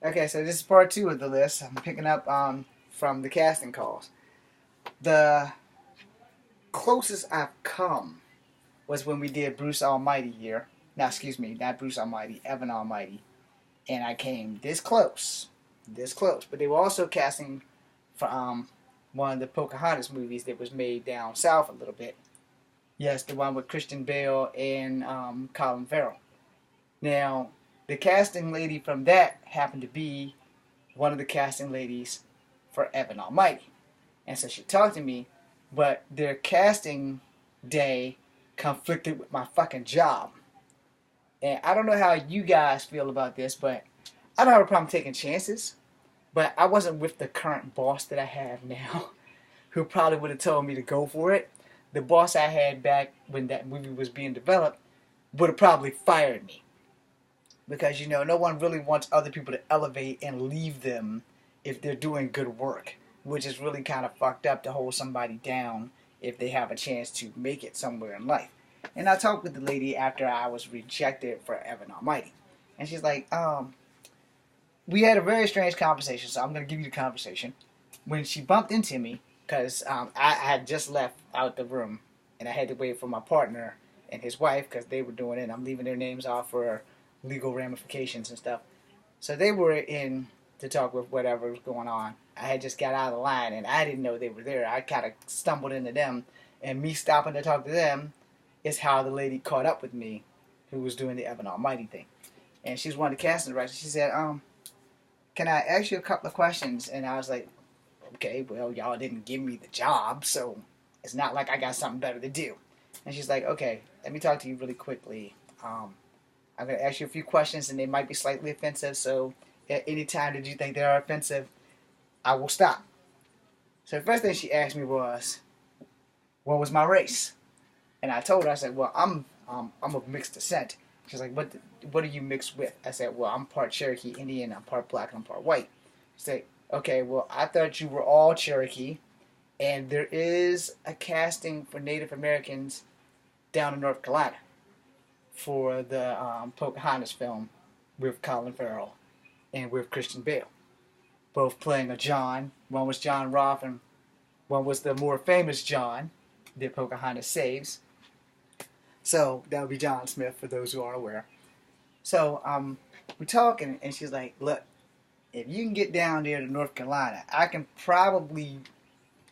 Okay, so this is part two of the list. I'm picking up from the casting calls. The closest I've come was when we did Bruce Almighty here. Now, excuse me, not Bruce Almighty, Evan Almighty. And I came this close. This close. But they were also casting for one of the Pocahontas movies that was made down south a little bit. Yes, the one with Christian Bale and Colin Farrell. Now, the casting lady from that happened to be one of the casting ladies for Evan Almighty. And so she talked to me, but their casting day conflicted with my fucking job. And I don't know how you guys feel about this, but I don't have a problem taking chances. But I wasn't with the current boss that I have now, who probably would have told me to go for it. The boss I had back when that movie was being developed would have probably fired me. Because, no one really wants other people to elevate and leave them if they're doing good work, which is really kind of fucked up to hold somebody down if they have a chance to make it somewhere in life. And I talked with the lady after I was rejected for Evan Almighty. And she's like, we had a very strange conversation, so I'm going to give you the conversation. When she bumped into me, because I had just left out the room, and I had to wait for my partner and his wife, because they were doing it. I'm leaving their names off for legal ramifications and stuff. So they were in to talk with whatever was going on. I had just got out of the line, and I didn't know they were there. I kind of stumbled into them, and me stopping to talk to them is how the lady caught up with me who was doing the Evan Almighty thing. And she's one of the casting directors. She said, can I ask you a couple of questions? And I was like, okay, well, y'all didn't give me the job, so it's not like I got something better to do. And she's like, okay, let me talk to you really quickly. I'm going to ask you a few questions, and they might be slightly offensive, so at any time that you think they are offensive, I will stop. So the first thing she asked me was, what was my race? And I told her, I said, well, I'm of mixed descent. She's like, what are you mixed with? I said, well, I'm part Cherokee Indian, I'm part black, and I'm part white. She said, okay, well, I thought you were all Cherokee, and there is a casting for Native Americans down in North Carolina for the Pocahontas film with Colin Farrell and with Christian Bale, both playing a John. One was John Roth, and one was the more famous John that Pocahontas saves. So that would be John Smith for those who are aware. So we're talking, and she's like, look, if you can get down there to North Carolina, I can probably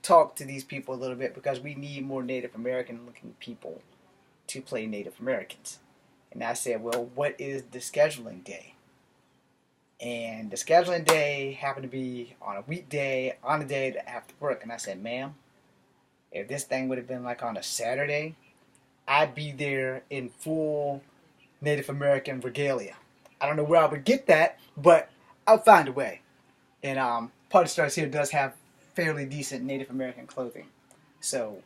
talk to these people a little bit because we need more Native American looking people to play Native Americans. And I said, well, what is the scheduling day? And the scheduling day happened to be on a weekday, on a day that I have to work. And I said, ma'am, if this thing would have been like on a Saturday, I'd be there in full Native American regalia. I don't know where I would get that, but I'll find a way. And Party Stars here does have fairly decent Native American clothing. So,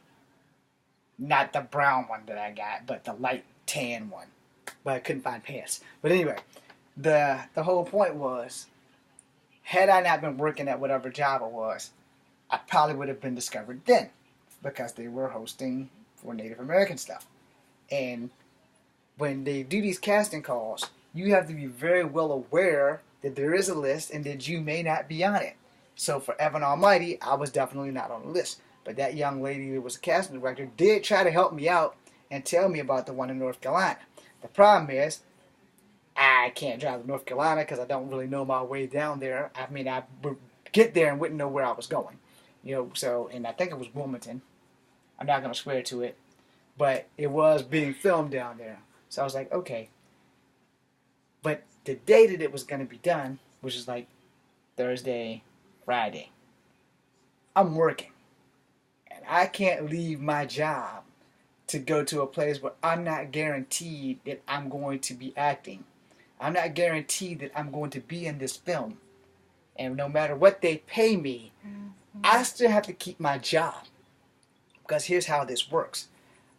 not the brown one that I got, but the light tan one. But I couldn't find pants. But anyway, the whole point was, had I not been working at whatever job it was, I probably would have been discovered then. Because they were hosting for Native American stuff. And when they do these casting calls, you have to be very well aware that there is a list and that you may not be on it. So for Evan Almighty, I was definitely not on the list. But that young lady who was a casting director did try to help me out and tell me about the one in North Carolina. The problem is, I can't drive to North Carolina because I don't really know my way down there. I mean, I would get there and wouldn't know where I was going. So, and I think it was Wilmington. I'm not going to swear to it. But it was being filmed down there. So I was like, okay. But the day that it was going to be done, which is like Thursday, Friday, I'm working. And I can't leave my job to go to a place where I'm not guaranteed that I'm going to be acting. I'm not guaranteed that I'm going to be in this film. And no matter what they pay me, I still have to keep my job. Because here's how this works.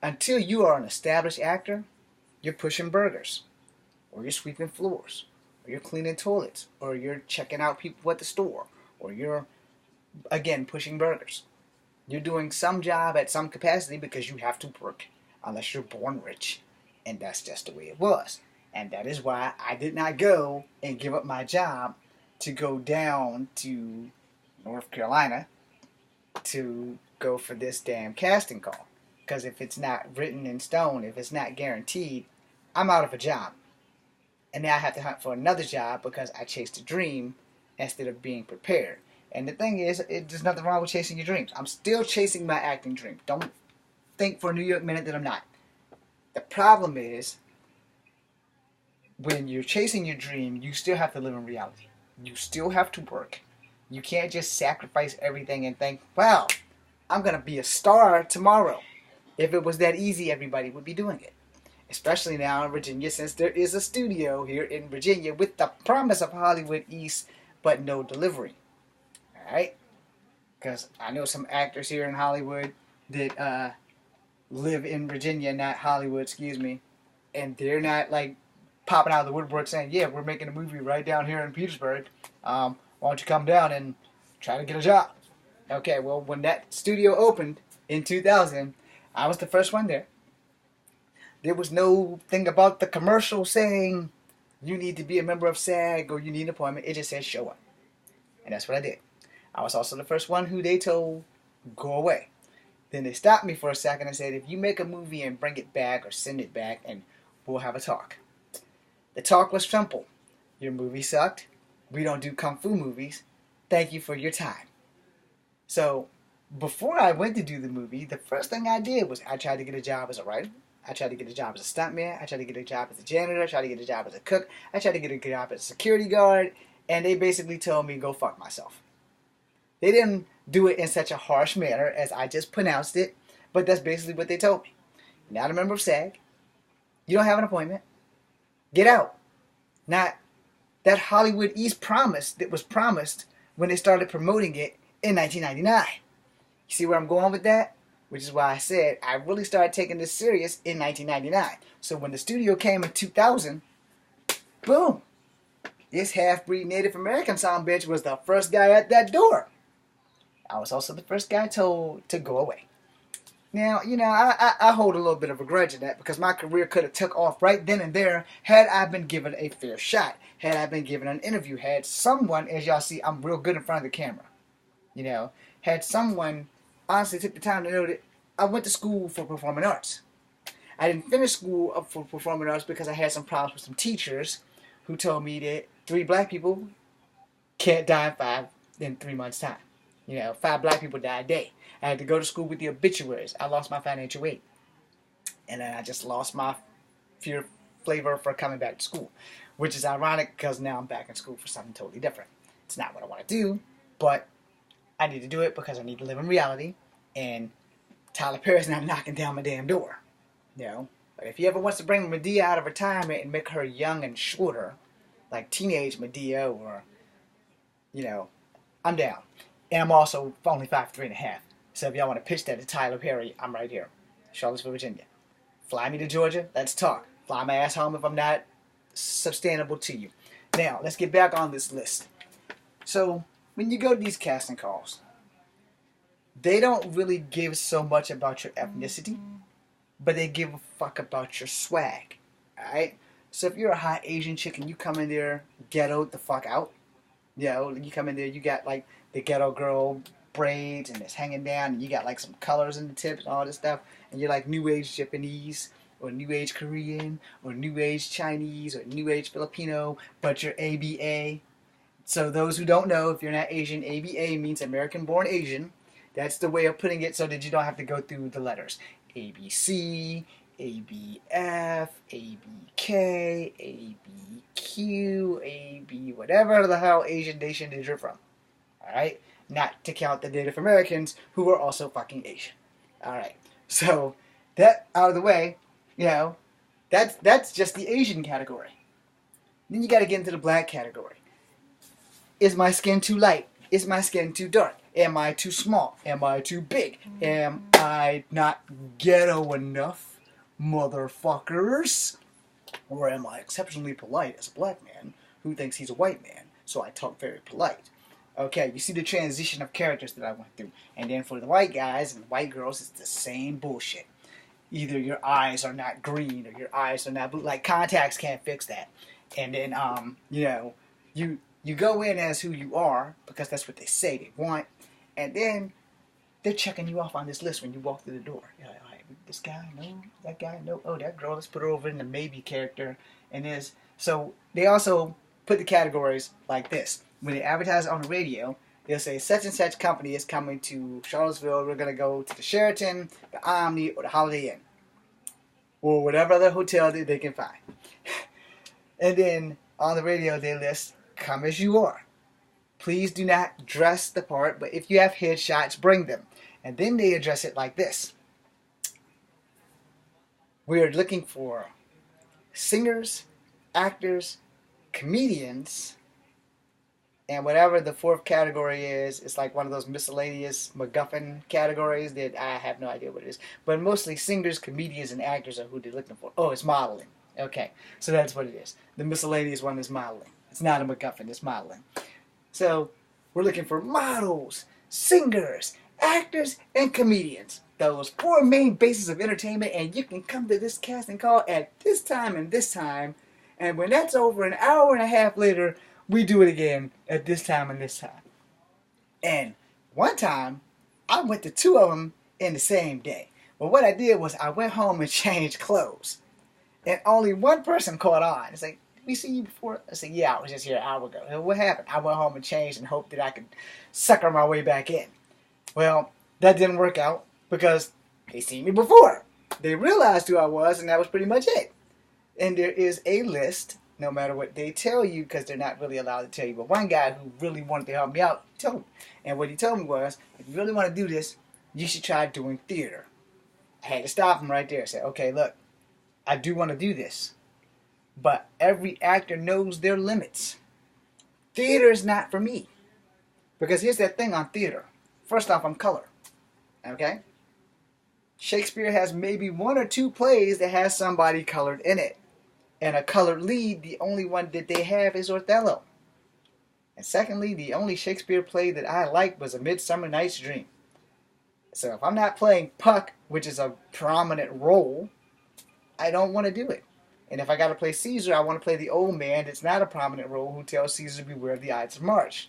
Until you are an established actor, you're pushing burgers, or you're sweeping floors, or you're cleaning toilets, or you're checking out people at the store, or you're, again, pushing burgers. You're doing some job at some capacity because you have to work, unless you're born rich. And that's just the way it was. And that is why I did not go and give up my job to go down to North Carolina to go for this damn casting call. Because if it's not written in stone, if it's not guaranteed, I'm out of a job. And now I have to hunt for another job because I chased a dream instead of being prepared. And the thing is, there's nothing wrong with chasing your dreams. I'm still chasing my acting dream. Don't think for a New York minute that I'm not. The problem is, when you're chasing your dream, you still have to live in reality. You still have to work. You can't just sacrifice everything and think, well, I'm going to be a star tomorrow. If it was that easy, everybody would be doing it. Especially now in Virginia, since there is a studio here in Virginia with the promise of Hollywood East, but no delivery. Alright? Because I know some actors here in Hollywood that live in Virginia, not Hollywood, excuse me, and they're not like popping out of the woodwork saying, yeah, we're making a movie right down here in Petersburg. Why don't you come down and try to get a job? Okay, well, when that studio opened in 2000, I was the first one there. There was no thing about the commercial saying you need to be a member of SAG or you need an appointment. It just said show up. And that's what I did. I was also the first one who they told go away. Then they stopped me for a second and said, if you make a movie and bring it back or send it back, and we'll have a talk. The talk was simple. Your movie sucked. We don't do kung fu movies. Thank you for your time. So before I went to do the movie, the first thing I did was I tried to get a job as a writer. I tried to get a job as a stuntman. I tried to get a job as a janitor. I tried to get a job as a cook. I tried to get a job as a security guard. And they basically told me, go fuck myself. They didn't do it in such a harsh manner as I just pronounced it, but that's basically what they told me. You're not a member of SAG. You don't have an appointment. Get out. Not that Hollywood East promise that was promised when they started promoting it in 1999. You see where I'm going with that? Which is why I said I really started taking this serious in 1999. So when the studio came in 2000, boom. This half-breed Native American son bitch was the first guy at that door. I was also the first guy told to go away. Now, you know, I hold a little bit of a grudge in that because my career could have took off right then and there had I been given a fair shot. Had I been given an interview. Had someone, as y'all see, I'm real good in front of the camera. You know, had someone honestly took the time to know that I went to school for performing arts. I didn't finish school for performing arts because I had some problems with some teachers who told me that 3 black people can't die in 3 months' time. You know, 5 black people die a day. I had to go to school with the obituaries. I lost my financial aid. And then I just lost my flavor for coming back to school. Which is ironic because now I'm back in school for something totally different. It's not what I want to do, but I need to do it because I need to live in reality. And Tyler Perry's not knocking down my damn door. You know? But if he ever wants to bring Madea out of retirement and make her young and shorter, like teenage Madea or, you know, I'm down. And I'm also only 5'3.5". So if y'all want to pitch that to Tyler Perry, I'm right here. Charlottesville, Virginia. Fly me to Georgia. Let's talk. Fly my ass home if I'm not sustainable to you. Now, let's get back on this list. So, when you go to these casting calls, they don't really give so much about your ethnicity, but they give a fuck about your swag. Alright? So if you're a hot Asian chick and you come in there ghettoed the fuck out, you know, you come in there, you got like the ghetto girl braids and it's hanging down and you got like some colors in the tips and all this stuff, and you're like New Age Japanese or New Age Korean or New Age Chinese or New Age Filipino, but you're ABA. So those who don't know, if you're not Asian, ABA means American Born Asian. That's the way of putting it so that you don't have to go through the letters. ABC, ABF, ABK, ABQ, AB, whatever the hell Asian nation is you're from. Alright? Not to count the Native Americans who are also fucking Asian. Alright. So, that out of the way, you know, that's just the Asian category. Then you gotta get into the black category. Is my skin too light? Is my skin too dark? Am I too small? Am I too big? Am I not ghetto enough, motherfuckers? Or am I exceptionally polite as a black man who thinks he's a white man, so I talk very polite? Okay, you see the transition of characters that I went through. And then for the white guys and the white girls, it's the same bullshit. Either your eyes are not green or your eyes are not blue. Like, contacts can't fix that. And then, you know, You go in as who you are because that's what they say they want, and then they're checking you off on this list when you walk through the door. You're like, all right, this guy, no, that guy, no, oh, that girl, let's put her over in the maybe character. And there's, so they also put the categories like this. When they advertise on the radio, they'll say such and such company is coming to Charlottesville. We're going to go to the Sheraton, the Omni, or the Holiday Inn, or whatever other hotel that they can find. And then on the radio, they list, come as you are. Please do not dress the part, but if you have headshots, bring them. And then they address it like this. We are looking for singers, actors, comedians, and whatever the fourth category is, it's like one of those miscellaneous MacGuffin categories that I have no idea what it is. But mostly singers, comedians, and actors are who they're looking for. Oh, it's modeling. Okay, so that's what it is. The miscellaneous one is modeling. It's not a MacGuffin, it's modeling. So we're looking for models, singers, actors, and comedians. Those four main bases of entertainment, and you can come to this casting call at this time and this time. And when that's over, an hour and a half later, we do it again at this time and this time. And one time, I went to two of them in the same day. Well, what I did was I went home and changed clothes. And only one person caught on. It's like, did we see you before? I said, yeah, I was just here an hour ago. And what happened? I went home and changed and hoped that I could sucker my way back in. Well, that didn't work out because they seen me before. They realized who I was, and that was pretty much it. And there is a list, no matter what they tell you, because they're not really allowed to tell you. But one guy who really wanted to help me out told me. And what he told me was, if you really want to do this, you should try doing theater. I had to stop him right there and say, okay, look, I do want to do this. But every actor knows their limits. Theater is not for me. Because here's that thing on theater. First off, I'm color. Okay? Shakespeare has maybe one or two plays that has somebody colored in it. And a colored lead, the only one that they have is Othello. And secondly, the only Shakespeare play that I liked was A Midsummer Night's Dream. So if I'm not playing Puck, which is a prominent role, I don't want to do it. And if I got to play Caesar, I want to play the old man that's not a prominent role who tells Caesar beware of the Ides of March.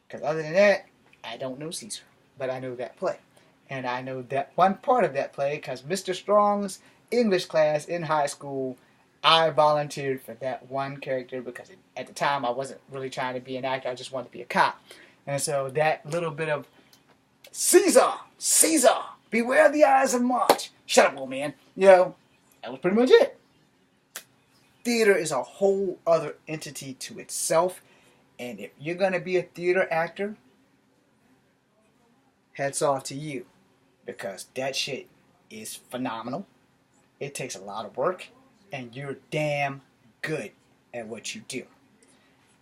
Because other than that, I don't know Caesar. But I know that play. And I know that one part of that play because Mr. Strong's English class in high school, I volunteered for that one character because at the time I wasn't really trying to be an actor. I just wanted to be a cop. And so that little bit of Caesar, beware the Ides of March. Shut up, old man. You know, that was pretty much it. Theater is a whole other entity to itself. And if you're going to be a theater actor, hats off to you. Because that shit is phenomenal. It takes a lot of work. And you're damn good at what you do.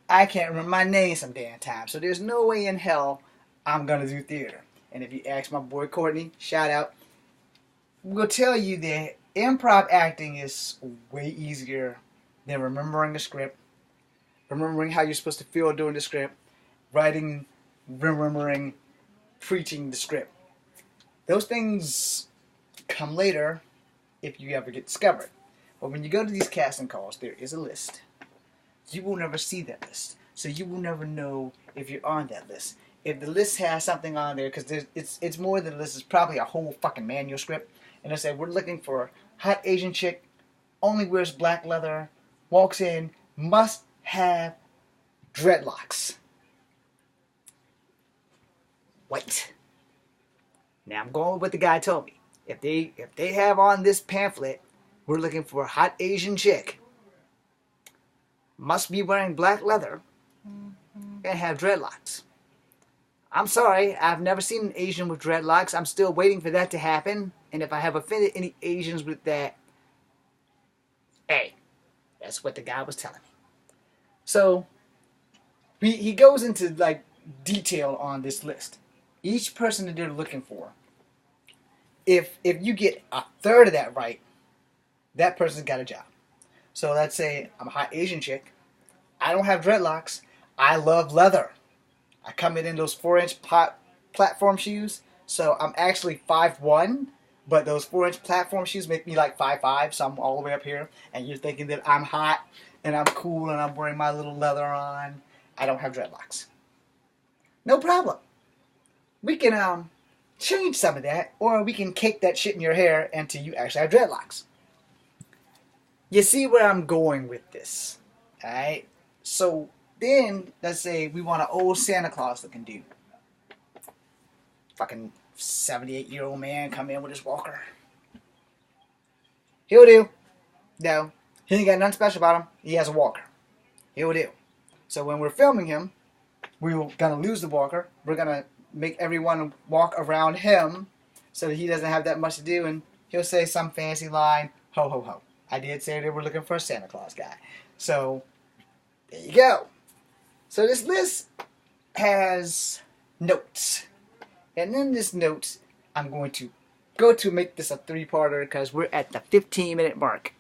I can't remember my name some damn time. So there's no way in hell I'm going to do theater. And if you ask my boy Courtney, shout out, we'll tell you that improv acting is way easier than remembering a script, remembering how you're supposed to feel during the script, writing, remembering, preaching the script. Those things come later if you ever get discovered. But when you go to these casting calls, there is a list. You will never see that list. So you will never know if you're on that list. If the list has something on there, because it's more than a list, it's probably a whole fucking manuscript. And they say, we're looking for hot Asian chick, only wears black leather, walks in, must have dreadlocks. Wait. Now I'm going with what the guy told me. If they have on this pamphlet, we're looking for a hot Asian chick, must be wearing black leather, and have dreadlocks. I'm sorry, I've never seen an Asian with dreadlocks. I'm still waiting for that to happen. And if I have offended any Asians with that, hey, that's what the guy was telling me. So, he goes into like detail on this list. Each person that they're looking for, if you get a third of that right, that person's got a job. So let's say I'm a hot Asian chick. I don't have dreadlocks. I love leather. I come in those 4-inch platform shoes. So I'm actually 5'1", but those 4-inch platform shoes make me like 5'5", so I'm all the way up here. And you're thinking that I'm hot and I'm cool and I'm wearing my little leather on. I don't have dreadlocks. No problem. We can change some of that, or we can cake that shit in your hair until you actually have dreadlocks. You see where I'm going with this, alright? So then, let's say we want an old Santa Claus looking dude. Fucking 78-year-old man come in with his walker. He'll do. No, he ain't got nothing special about him. He has a walker. He'll do. So when we're filming him, we're gonna lose the walker. We're gonna make everyone walk around him so that he doesn't have that much to do, and he'll say some fancy line, ho ho ho. I did say they were looking for a Santa Claus guy. So, there you go. So this list has notes. And in this notes, I'm going to go to make this a 3-parter because we're at the 15-minute mark.